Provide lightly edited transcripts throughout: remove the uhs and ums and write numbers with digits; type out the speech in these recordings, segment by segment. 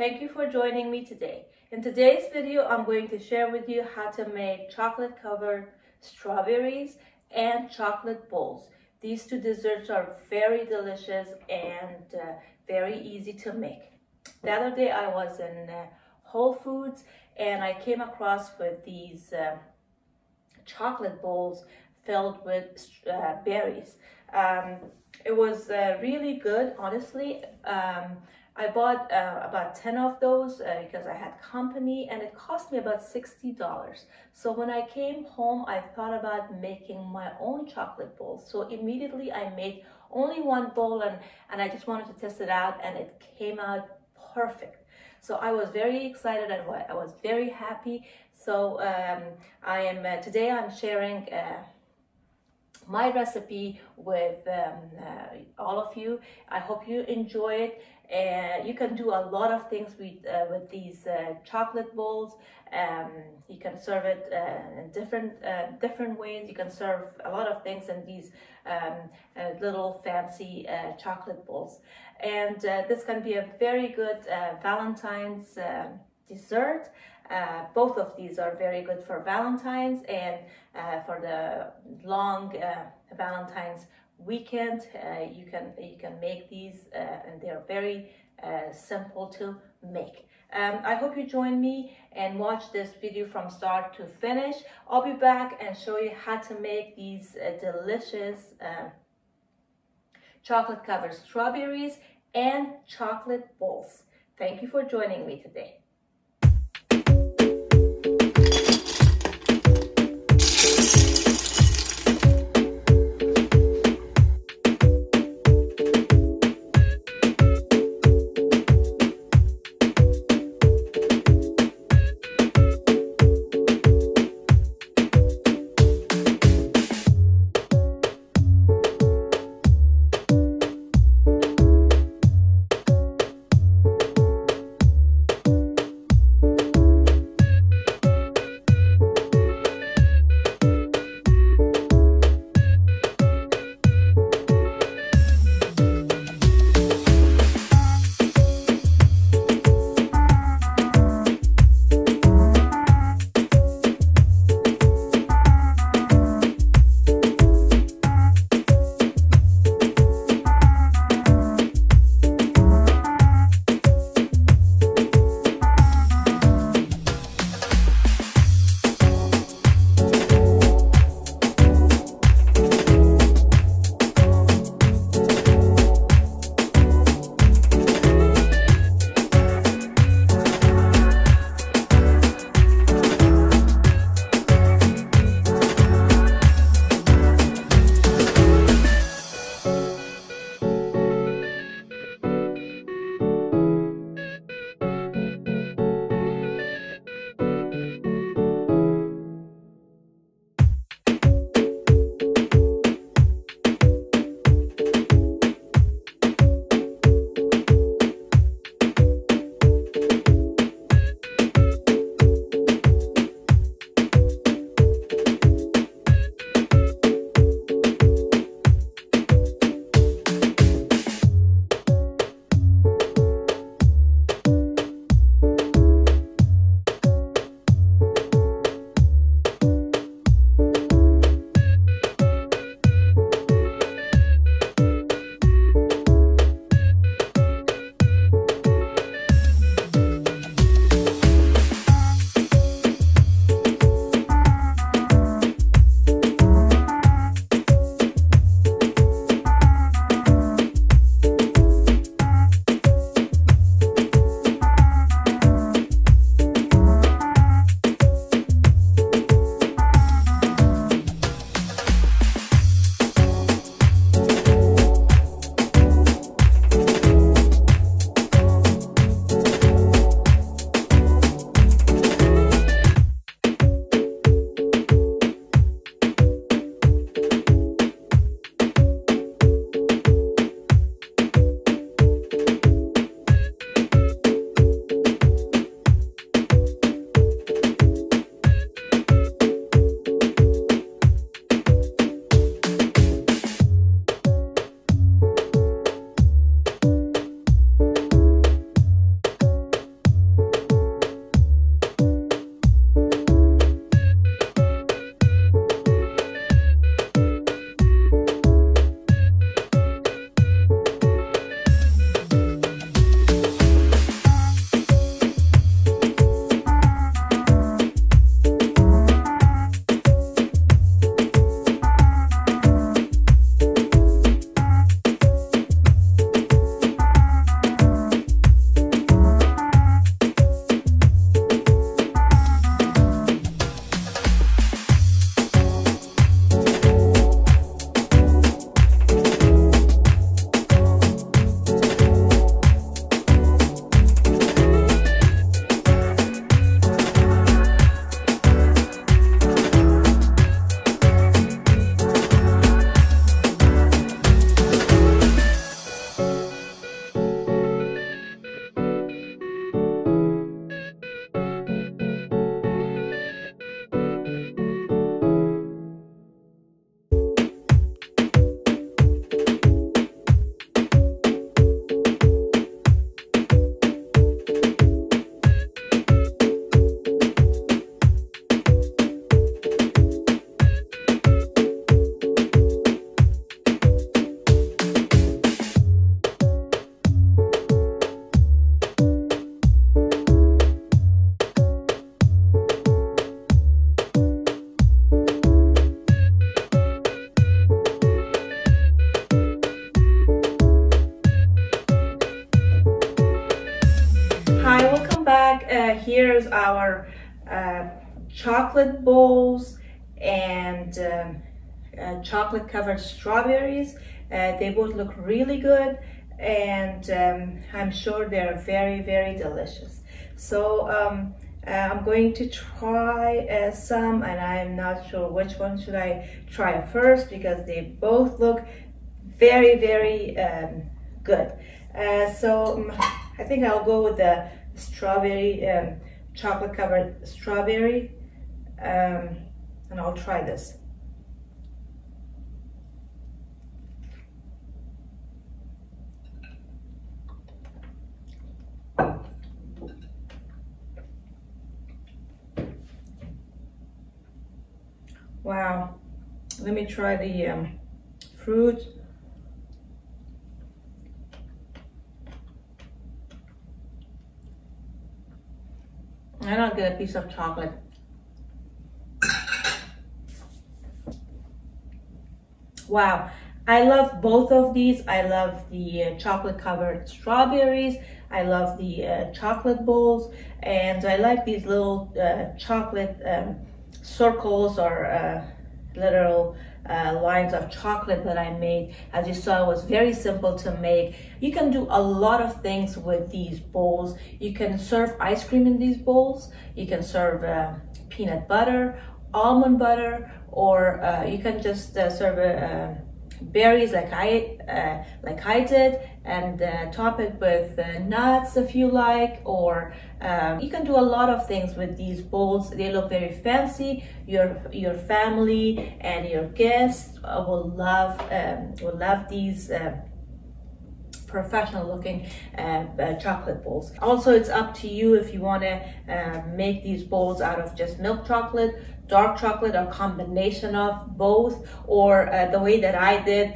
Thank you for joining me today. In today's video, I'm going to share with you how to make chocolate covered strawberries and chocolate bowls. These two desserts are very delicious and very easy to make. The other day I was in Whole Foods and I came across with these chocolate bowls filled with berries. It was really good, honestly. I bought about 10 of those because I had company, and it cost me about $60. So when I came home, I thought about making my own chocolate bowl. So immediately I made only one bowl, and I just wanted to test it out, and it came out perfect. So I was very excited and I was very happy. So today I'm sharing my recipe with all of you. I hope you enjoy it. You can do a lot of things with these chocolate bowls. You can serve it in different ways. You can serve a lot of things in these little fancy chocolate bowls. And this can be a very good Valentine's dessert. Both of these are very good for Valentine's and for the long Valentine's weekend. You can make these and they're very simple to make. I hope you join me and watch this video from start to finish. I'll be back and show you how to make these delicious chocolate covered strawberries and chocolate bowls. Thank you for joining me today. our chocolate bowls and chocolate covered strawberries. They both look really good, and I'm sure they're very, very delicious. So I'm going to try some, and I'm not sure which one should I try first because they both look very, very good. So I think I'll go with the strawberry, chocolate covered strawberry, and I'll try this. Wow, let me try the fruit. And I'll get a piece of chocolate. Wow, I love both of these. I love the chocolate covered strawberries. I love the chocolate bowls, and I like these little chocolate circles or little lines of chocolate that I made. As you saw, it was very simple to make. You can do a lot of things with these bowls. You can serve ice cream in these bowls. You can serve peanut butter, almond butter, or you can just serve berries like I did, and top it with nuts if you like, or you can do a lot of things with these bowls. They look very fancy. Your family and your guests will love these professional looking chocolate bowls. Also, it's up to you if you want to make these bowls out of just milk chocolate, dark chocolate, or combination of both, or the way that I did,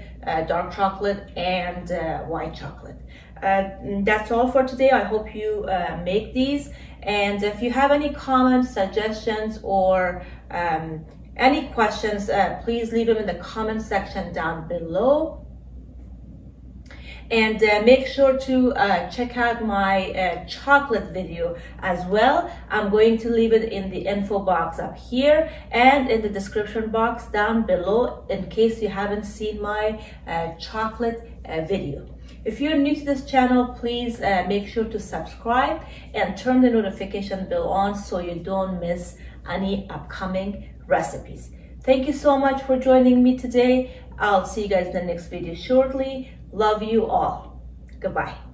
dark chocolate and white chocolate. That's all for today. I hope you make these, and if you have any comments, suggestions, or any questions, please leave them in the comment section down below. And make sure to check out my chocolate video as well. I'm going to leave it in the info box up here and in the description box down below in case you haven't seen my chocolate video. If you're new to this channel, please make sure to subscribe and turn the notification bell on so you don't miss any upcoming recipes. Thank you so much for joining me today. I'll see you guys in the next video shortly. Love you all. Goodbye.